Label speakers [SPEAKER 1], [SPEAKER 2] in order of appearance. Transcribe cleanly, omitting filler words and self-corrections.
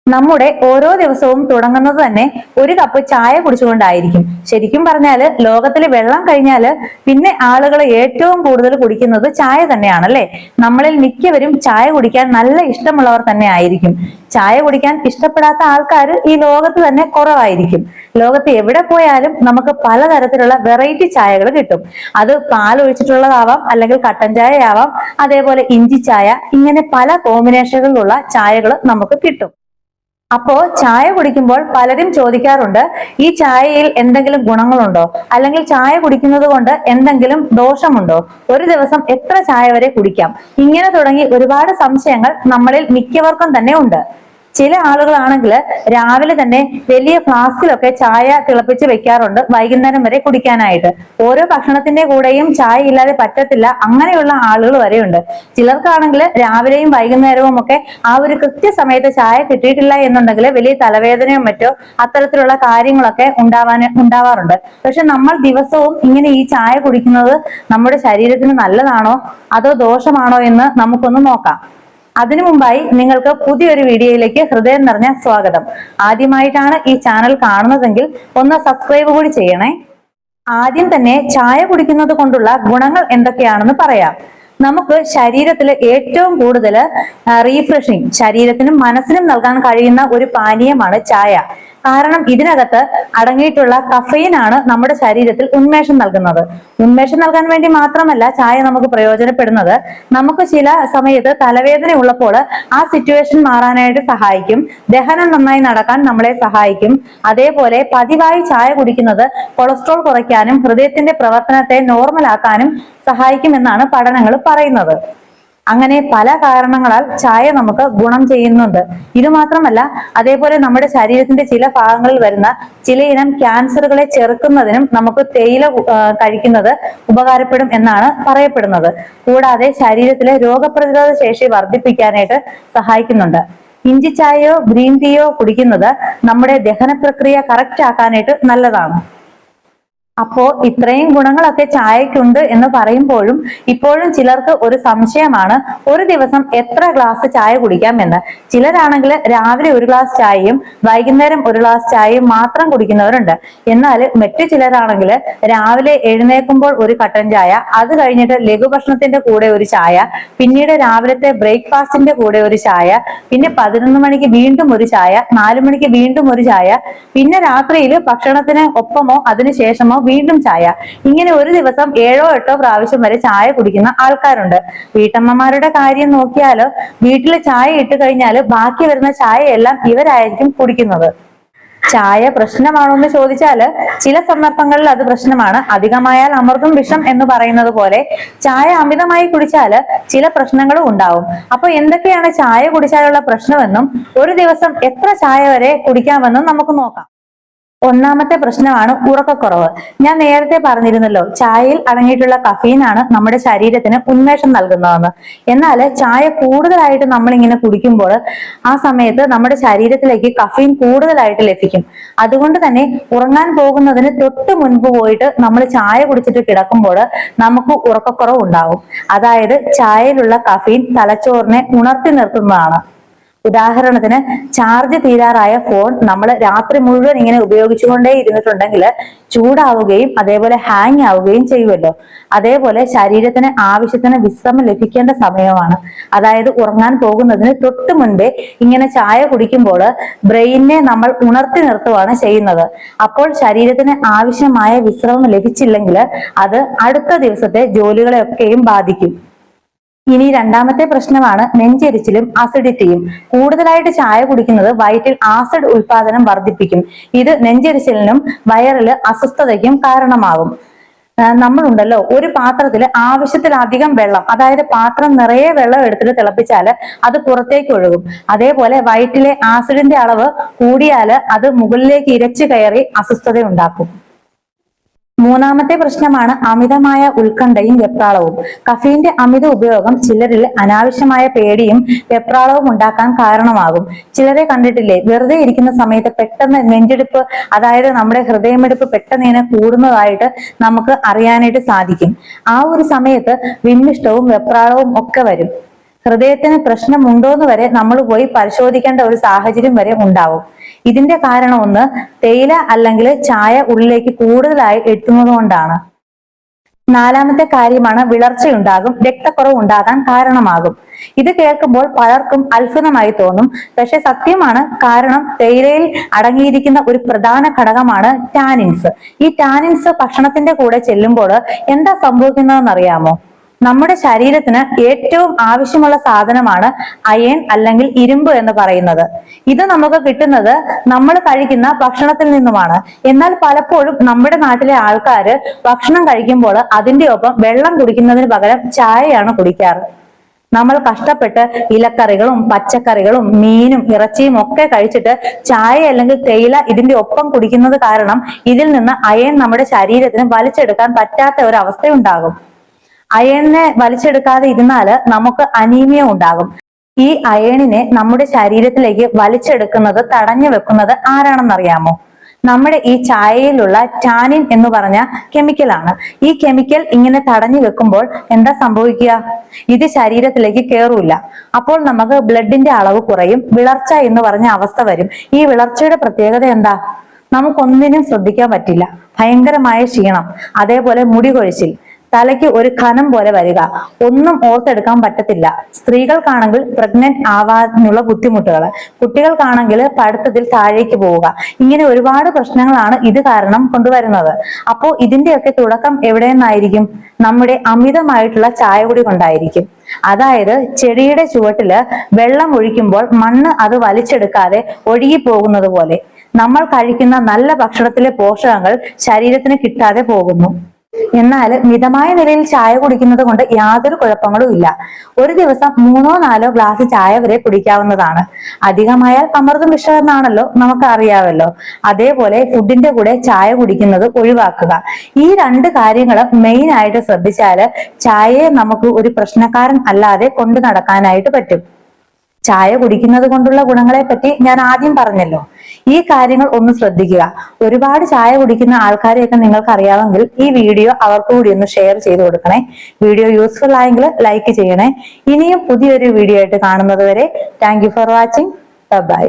[SPEAKER 1] നമ്മുടെ ഓരോ ദിവസവും തുടങ്ങുന്നത് തന്നെ ഒരു കപ്പ് ചായ കുടിച്ചുകൊണ്ടായിരിക്കും. ശരിക്കും പറഞ്ഞാല് ലോകത്തില് വെള്ളം കഴിഞ്ഞാല് പിന്നെ ആളുകൾ ഏറ്റവും കൂടുതൽ കുടിക്കുന്നത് ചായ തന്നെയാണല്ലേ. നമ്മളിൽ മിക്കവരും ചായ കുടിക്കാൻ നല്ല ഇഷ്ടമുള്ളവർ തന്നെ ആയിരിക്കും. ചായ കുടിക്കാൻ ഇഷ്ടപ്പെടാത്ത ആൾക്കാർ ഈ ലോകത്ത് തന്നെ കുറവായിരിക്കും. ലോകത്ത് എവിടെ പോയാലും നമുക്ക് പലതരത്തിലുള്ള വെറൈറ്റി ചായകൾ കിട്ടും. അത് പാൽ ഒഴിച്ചിട്ടുള്ളതാവാം, അല്ലെങ്കിൽ കട്ടൻ ചായ ആവാം, അതേപോലെ ഇഞ്ചി ചായ, ഇങ്ങനെ പല കോമ്പിനേഷനുകളിലുള്ള ചായകൾ നമുക്ക് കിട്ടും. അപ്പോ ചായ കുടിക്കുമ്പോൾ പലരും ചോദിക്കാറുണ്ട്, ഈ ചായയിൽ എന്തെങ്കിലും ഗുണങ്ങളുണ്ടോ, അല്ലെങ്കിൽ ചായ കുടിക്കുന്നത് കൊണ്ട് എന്തെങ്കിലും ദോഷമുണ്ടോ, ഒരു ദിവസം എത്ര ചായ വരെ കുടിക്കാം, ഇങ്ങനെ തുടങ്ങി ഒരുപാട് സംശയങ്ങൾ നമ്മളിൽ മിക്കവർക്കും തന്നെ ഉണ്ട്. ചില ആളുകളാണെങ്കിൽ രാവിലെ തന്നെ വലിയ ഫ്ലാസ്കിലൊക്കെ ചായ തിളപ്പിച്ച് വെക്കാറുണ്ട് വൈകുന്നേരം വരെ കുടിക്കാനായിട്ട്. ഓരോ ഭക്ഷണത്തിന്റെ കൂടെയും ചായ ഇല്ലാതെ പറ്റത്തില്ല, അങ്ങനെയുള്ള ആളുകൾ വരെയുണ്ട്. ചിലർക്കാണെങ്കിൽ രാവിലെയും വൈകുന്നേരവും ഒക്കെ ആ ഒരു കൃത്യസമയത്ത് ചായ കിട്ടിയിട്ടില്ല എന്നുണ്ടെങ്കിൽ വലിയ തലവേദനയോ മറ്റോ അത്തരത്തിലുള്ള കാര്യങ്ങളൊക്കെ ഉണ്ടാവാറുണ്ട്. പക്ഷെ നമ്മൾ ദിവസവും ഇങ്ങനെ ഈ ചായ കുടിക്കുന്നത് നമ്മുടെ ശരീരത്തിന് നല്ലതാണോ അതോ ദോഷമാണോ എന്ന് നമുക്കൊന്ന് നോക്കാം. അതിനു മുമ്പായി നിങ്ങൾക്ക് പുതിയൊരു വീഡിയോയിലേക്ക് ഹൃദയം നിറഞ്ഞ സ്വാഗതം. ആദ്യമായിട്ടാണ് ഈ ചാനൽ കാണുന്നതെങ്കിൽ ഒന്ന് സബ്സ്ക്രൈബ് കൂടി ചെയ്യണേ. ആദ്യം തന്നെ ചായ കുടിക്കുന്നത് കൊണ്ടുള്ള ഗുണങ്ങൾ എന്തൊക്കെയാണെന്ന് പറയാം. നമുക്ക് ശരീരത്തിൽ ഏറ്റവും കൂടുതൽ റീഫ്രഷിങ്, ശരീരത്തിനും മനസ്സിനും നൽകാൻ കഴിയുന്ന ഒരു പാനീയമാണ് ചായ. കാരണം ഇതിനകത്ത് അടങ്ങിയിട്ടുള്ള കഫീൻ ആണ് നമ്മുടെ ശരീരത്തിൽ ഉന്മേഷം നൽകുന്നത്. ഉന്മേഷം നൽകാൻ വേണ്ടി മാത്രമല്ല ചായ നമുക്ക് പ്രയോജനപ്പെടുന്നത്, നമുക്ക് ചില സമയത്ത് തലവേദന ഉള്ളപ്പോൾ ആ സിറ്റുവേഷൻ മാറാനായിട്ട് സഹായിക്കും. ദഹനം നന്നായി നടക്കാൻ നമ്മളെ സഹായിക്കും. അതേപോലെ പതിവായി ചായ കുടിക്കുന്നത് കൊളസ്ട്രോൾ കുറയ്ക്കാനും ഹൃദയത്തിന്റെ പ്രവർത്തനത്തെ നോർമൽ ആക്കാനും സഹായിക്കുമെന്നാണ് പഠനങ്ങൾ പറയുന്നത്. അങ്ങനെ പല കാരണങ്ങളാൽ ചായ നമുക്ക് ഗുണം ചെയ്യുന്നുണ്ട്. ഇത് മാത്രമല്ല, അതേപോലെ നമ്മുടെ ശരീരത്തിന്റെ ചില ഭാഗങ്ങളിൽ വരുന്ന ചിലയിനം ക്യാൻസറുകളെ ചെറുക്കുന്നതിനും നമുക്ക് തേയില കഴിക്കുന്നത് ഉപകാരപ്പെടും എന്നാണ് പറയപ്പെടുന്നത്. കൂടാതെ ശരീരത്തിലെ രോഗപ്രതിരോധ ശേഷി വർദ്ധിപ്പിക്കാനായിട്ട് സഹായിക്കുന്നുണ്ട്. ഇഞ്ചി ചായയോ ഗ്രീൻ ടീയോ കുടിക്കുന്നത് നമ്മുടെ ദഹന പ്രക്രിയ കറക്റ്റ് ആക്കാനായിട്ട് നല്ലതാണ്. അപ്പോ ഇത്രയും ഗുണങ്ങളൊക്കെ ചായക്കുണ്ട് എന്ന് പറയുമ്പോഴും ഇപ്പോഴും ചിലർക്ക് ഒരു സംശയമാണ്, ഒരു ദിവസം എത്ര ഗ്ലാസ് ചായ കുടിക്കാം എന്ന്. ചിലരാണെങ്കിൽ രാവിലെ ഒരു ഗ്ലാസ് ചായയും വൈകുന്നേരം ഒരു ഗ്ലാസ് ചായയും മാത്രം കുടിക്കുന്നവരുണ്ട്. എന്നാൽ മറ്റു ചിലരാണെങ്കിൽ രാവിലെ എഴുന്നേൽക്കുമ്പോൾ ഒരു കട്ടൻ ചായ, അത് കഴിഞ്ഞിട്ട് ലഘുഭക്ഷണത്തിന്റെ കൂടെ ഒരു ചായ, പിന്നീട് രാവിലത്തെ ബ്രേക്ക്ഫാസ്റ്റിന്റെ കൂടെ ഒരു ചായ, പിന്നെ 11 മണിക്ക് വീണ്ടും ഒരു ചായ, 4 മണിക്ക് വീണ്ടും ഒരു ചായ, പിന്നെ രാത്രിയിൽ ഭക്ഷണത്തിന് ഒപ്പമോ അതിനുശേഷമോ വീണ്ടും ചായ. ഇങ്ങനെ ഒരു ദിവസം 7-8 പ്രാവശ്യം വരെ ചായ കുടിക്കുന്ന ആൾക്കാരുണ്ട്. വീട്ടമ്മമാരുടെ കാര്യം നോക്കിയാല് വീട്ടില് ചായ ഇട്ട് കഴിഞ്ഞാല് ബാക്കി വരുന്ന ചായയെല്ലാം ഇവരായിരിക്കും കുടിക്കുന്നത്. ചായ പ്രശ്നമാണോ എന്ന് ചോദിച്ചാല് ചില സന്ദർഭങ്ങളിൽ അത് പ്രശ്നമാണ്. അധികമായാൽ അമൃതും വിഷം എന്ന് പറയുന്നത് പോലെ ചായ അമിതമായി കുടിച്ചാല് ചില പ്രശ്നങ്ങളും ഉണ്ടാവും. അപ്പൊ എന്തൊക്കെയാണ് ചായ കുടിച്ചാലുള്ള പ്രശ്നമെന്നും ഒരു ദിവസം എത്ര ചായ വരെ കുടിക്കാമെന്നും നമുക്ക് നോക്കാം. ഒന്നാമത്തെ പ്രശ്നമാണ് ഉറക്കക്കുറവ്. ഞാൻ നേരത്തെ പറഞ്ഞിരുന്നല്ലോ, ചായയിൽ അടങ്ങിയിട്ടുള്ള കഫീനാണ് നമ്മുടെ ശരീരത്തിന് ഉന്മേഷം നൽകുന്നതെന്ന്. എന്നാൽ ചായ കൂടുതലായിട്ട് നമ്മളിങ്ങനെ കുടിക്കുമ്പോൾ ആ സമയത്ത് നമ്മുടെ ശരീരത്തിലേക്ക് കഫീൻ കൂടുതലായിട്ട് ലഭിക്കും. അതുകൊണ്ട് തന്നെ ഉറങ്ങാൻ പോകുന്നതിന് തൊട്ട് മുൻപ് പോയിട്ട് നമ്മൾ ചായ കുടിച്ചിട്ട് കിടക്കുമ്പോൾ നമുക്ക് ഉറക്കക്കുറവ് ഉണ്ടാവും. അതായത് ചായയിലുള്ള കഫീൻ തലച്ചോറിനെ ഉണർത്തി നിർത്തുന്നതാണ്. ഉദാഹരണത്തിന്, ചാർജ് തീരാറായ ഫോൺ നമ്മൾ രാത്രി മുഴുവൻ ഇങ്ങനെ ഉപയോഗിച്ചുകൊണ്ടേ ഇരുന്നിട്ടുണ്ടെങ്കിൽ ചൂടാവുകയും അതേപോലെ ഹാങ് ആവുകയും ചെയ്യുമല്ലോ. അതേപോലെ ശരീരത്തിന് ആവശ്യത്തിന് വിശ്രമം ലഭിക്കേണ്ട സമയമാണ്. അതായത് ഉറങ്ങാൻ പോകുന്നതിന് തൊട്ട് മുൻപേ ഇങ്ങനെ ചായ കുടിക്കുമ്പോൾ ബ്രെയിനിനെ നമ്മൾ ഉണർത്തി നിർത്തുകയാണ് ചെയ്യുന്നത്. അപ്പോൾ ശരീരത്തിന് ആവശ്യമായ വിശ്രമം ലഭിച്ചില്ലെങ്കിൽ അത് അടുത്ത ദിവസത്തെ ജോലികളെയൊക്കെയും ബാധിക്കും. ഇനി രണ്ടാമത്തെ പ്രശ്നമാണ് നെഞ്ചെരിച്ചിലും അസിഡിറ്റിയും. കൂടുതലായിട്ട് ചായ കുടിക്കുന്നത് വയറ്റിൽ ആസിഡ് ഉൽപാദനം വർദ്ധിപ്പിക്കും. ഇത് നെഞ്ചെരിച്ചിലിനും വയറില് അസ്വസ്ഥതയ്ക്കും കാരണമാകും. നമ്മളുണ്ടല്ലോ, ഒരു പാത്രത്തിൽ ആവശ്യത്തിലധികം വെള്ളം, അതായത് പാത്രം നിറയെ വെള്ളം എടുത്തിട്ട് തിളപ്പിച്ചാല് അത് പുറത്തേക്ക് ഒഴുകും. അതേപോലെ വയറ്റിലെ ആസിഡിന്റെ അളവ് കൂടിയാല് അത് മുകളിലേക്ക് ഇരച്ചു കയറി അസ്വസ്ഥത ഉണ്ടാക്കും. മൂന്നാമത്തെ പ്രശ്നമാണ് അമിതമായ ഉത്കണ്ഠയും വെപ്രാളവും. കഫീന്റെ അമിത ഉപയോഗം ചിലരിൽ അനാവശ്യമായ പേടിയും വെപ്രാളവും ഉണ്ടാക്കാൻ കാരണമാകും. ചിലരെ കണ്ടിട്ടില്ലേ, വെറുതെ ഇരിക്കുന്ന സമയത്ത് പെട്ടെന്ന് നെഞ്ചെടുപ്പ്, അതായത് നമ്മുടെ ഹൃദയമെടുപ്പ് പെട്ടെന്ന് ഇങ്ങനെ കൂടുന്നതായിട്ട് നമുക്ക് അറിയാനായിട്ട് സാധിക്കും. ആ ഒരു സമയത്ത് വിമ്മിഷ്ടവും വെപ്രാളവും ഒക്കെ വരും. ഹൃദയത്തിന് പ്രശ്നമുണ്ടോന്ന് വരെ നമ്മൾ പോയി പരിശോധിക്കേണ്ട ഒരു സാഹചര്യം വരെ ഉണ്ടാവും. ഇതിന്റെ കാരണം ഒന്ന്, തേയില അല്ലെങ്കിൽ ചായ ഉള്ളിലേക്ക് കൂടുതലായി എത്തുന്നത് കൊണ്ടാണ്. നാലാമത്തെ കാര്യമാണ് വിളർച്ചയുണ്ടാകും, രക്തക്കുറവ് ഉണ്ടാകാൻ കാരണമാകും. ഇത് കേൾക്കുമ്പോൾ പലർക്കും അത്ഭുതമായി തോന്നും, പക്ഷെ സത്യമാണ്. കാരണം തേയിലയിൽ അടങ്ങിയിരിക്കുന്ന ഒരു പ്രധാന ഘടകമാണ് ടാനിൻസ്. ഈ ടാനിൻസ് ഭക്ഷണത്തിന്റെ കൂടെ ചെല്ലുമ്പോൾ എന്താ സംഭവിക്കുന്നതെന്ന് അറിയാമോ? നമ്മുടെ ശരീരത്തിന് ഏറ്റവും ആവശ്യമുള്ള സാധനമാണ് അയൺ അല്ലെങ്കിൽ ഇരുമ്പ് എന്ന് പറയുന്നത്. ഇത് നമുക്ക് കിട്ടുന്നത് നമ്മൾ കഴിക്കുന്ന ഭക്ഷണത്തിൽ നിന്നുമാണ്. എന്നാൽ പലപ്പോഴും നമ്മുടെ നാട്ടിലെ ആൾക്കാര് ഭക്ഷണം കഴിക്കുമ്പോൾ അതിന്റെ ഒപ്പം വെള്ളം കുടിക്കുന്നതിന് പകരം ചായയാണ് കുടിക്കാറ്. നമ്മൾ കഷ്ടപ്പെട്ട് ഇലക്കറികളും പച്ചക്കറികളും മീനും ഇറച്ചിയും ഒക്കെ കഴിച്ചിട്ട് ചായ അല്ലെങ്കിൽ തേയില ഇതിന്റെ ഒപ്പം കുടിക്കുന്നത് കാരണം ഇതിൽ നിന്ന് അയൺ നമ്മുടെ ശരീരത്തിന് വലിച്ചെടുക്കാൻ പറ്റാത്ത ഒരു അവസ്ഥയുണ്ടാകും. അയണിനെ വലിച്ചെടുക്കാതെ ഇരുന്നാല് നമുക്ക് അനീമിയ ഉണ്ടാകും. ഈ അയണിനെ നമ്മുടെ ശരീരത്തിലേക്ക് വലിച്ചെടുക്കുന്നത് തടഞ്ഞു വെക്കുന്നത് ആരാണെന്നറിയാമോ? നമ്മുടെ ഈ ചായയിലുള്ള ടാനിൻ എന്ന് പറഞ്ഞ കെമിക്കലാണ്. ഈ കെമിക്കൽ ഇങ്ങനെ തടഞ്ഞു വെക്കുമ്പോൾ എന്താ സംഭവിക്കുക? ഇത് ശരീരത്തിലേക്ക് കയറൂല. അപ്പോൾ നമുക്ക് ബ്ലഡിന്റെ അളവ് കുറയും, വിളർച്ച എന്ന് പറഞ്ഞ അവസ്ഥ വരും. ഈ വിളർച്ചയുടെ പ്രത്യേകത എന്താ? നമുക്കൊന്നിനും ശ്രദ്ധിക്കാൻ പറ്റില്ല, ഭയങ്കരമായ ക്ഷീണം, അതേപോലെ മുടി കൊഴിച്ചിൽ, തലയ്ക്ക് ഒരു ഖനം പോലെ വരിക, ഒന്നും ഓർത്തെടുക്കാൻ പറ്റത്തില്ല. സ്ത്രീകൾക്കാണെങ്കിൽ പ്രഗ്നന്റ് ആവാനുള്ള ബുദ്ധിമുട്ടുകൾ, കുട്ടികൾക്കാണെങ്കിൽ പഠിത്തത്തിൽ താഴേക്ക് പോവുക, ഇങ്ങനെ ഒരുപാട് പ്രശ്നങ്ങളാണ് ഇത് കാരണം കൊണ്ടുവരുന്നത്. അപ്പോൾ ഇതിന്റെയൊക്കെ തുടക്കം എവിടെ നിന്നായിരിക്കും? നമ്മുടെ അമിതമായിട്ടുള്ള ചായ കുടി കൊണ്ടായിരിക്കും. അതായത് ചെടിയുടെ ചുവട്ടില് വെള്ളം ഒഴിക്കുമ്പോൾ മണ്ണ് അത് വലിച്ചെടുക്കാതെ ഒഴുകി പോകുന്നത് പോലെ നമ്മൾ കഴിക്കുന്ന നല്ല ഭക്ഷണത്തിലെ പോഷകങ്ങൾ ശരീരത്തിന് കിട്ടാതെ പോകുന്നു. എന്നാൽ മിതമായ നിലയിൽ ചായ കുടിക്കുന്നത് കൊണ്ട് യാതൊരു കുഴപ്പങ്ങളും ഇല്ല. ഒരു ദിവസം 3-4 ഗ്ലാസ് ചായ വരെ കുടിക്കാവുന്നതാണ്. അധികമായാൽ അമൃതം വിഷമെന്നാണല്ലോ നമുക്ക് അറിയാമല്ലോ. അതേപോലെ ഫുഡിന്റെ കൂടെ ചായ കുടിക്കുന്നത് ഒഴിവാക്കുക. ഈ 2 കാര്യങ്ങൾ മെയിൻ ആയിട്ട് ശ്രദ്ധിച്ചാല് ചായയെ നമുക്ക് ഒരു പ്രശ്നക്കാരൻ അല്ലാതെ കൊണ്ടു നടക്കാനായിട്ട് പറ്റും. ചായ കുടിക്കുന്നത് കൊണ്ടുള്ള ഗുണങ്ങളെ പറ്റി ഞാൻ ആദ്യം പറഞ്ഞല്ലോ. ഈ കാര്യങ്ങൾ ഒന്ന് ശ്രദ്ധിക്കുക. ഒരുപാട് ചായ കുടിക്കുന്ന ആൾക്കാരെയൊക്കെ നിങ്ങൾക്ക് അറിയാമെങ്കിൽ ഈ വീഡിയോ അവർക്ക് കൂടി ഒന്ന് ഷെയർ ചെയ്ത് കൊടുക്കണേ. വീഡിയോ യൂസ്ഫുൾ ആയെങ്കിൽ ലൈക്ക് ചെയ്യണേ. ഇനിയും പുതിയൊരു വീഡിയോ ആയിട്ട് കാണുന്നത് വരെ thank you for watching. By.